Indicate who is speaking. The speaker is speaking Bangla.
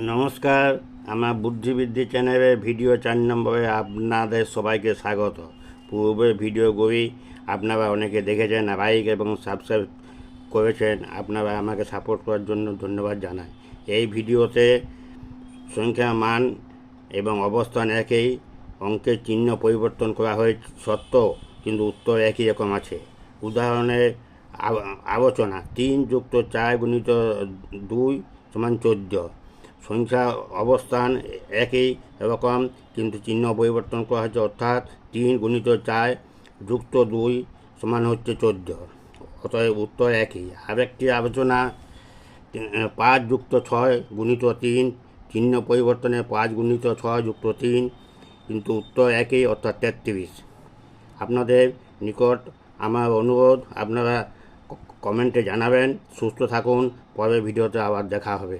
Speaker 1: নমস্কার, আমার বুদ্ধিবৃদ্ধি চ্যানেলের ভিডিও 4 নম্বরে আপনাদের সবাইকে স্বাগত। পূর্বের ভিডিওগুলি আপনারা অনেকে দেখেছেন, লাইক এবং সাবস্ক্রাইব করেছেন। আপনারা আমাকে সাপোর্ট করার জন্য ধন্যবাদ জানাই। এই ভিডিওতে সংখ্যা মান এবং অবস্থান একই, অঙ্কের চিহ্ন পরিবর্তন করা হয়ে সত্ত্বেও কিন্তু উত্তর একই রকম আছে। উদাহরণের আলোচনা: 3 + 4 × 2 = 14। সংখ্যা অবস্থান একই রকম কিন্তু চিহ্ন পরিবর্তন করা হয়েছে, অর্থাৎ 3 × 4 + 2 হচ্ছে 14। অতএব উত্তর একই। আরেকটি আলোচনা: 5 + 6 × 3, চিহ্ন পরিবর্তনে 5 × 6 + 3 কিন্তু উত্তর একই, অর্থাৎ 33। আপনাদের নিকট আমার অনুরোধ, আপনারা কমেন্টে জানাবেন। সুস্থ থাকুন। পরের ভিডিওতে আবার দেখা হবে।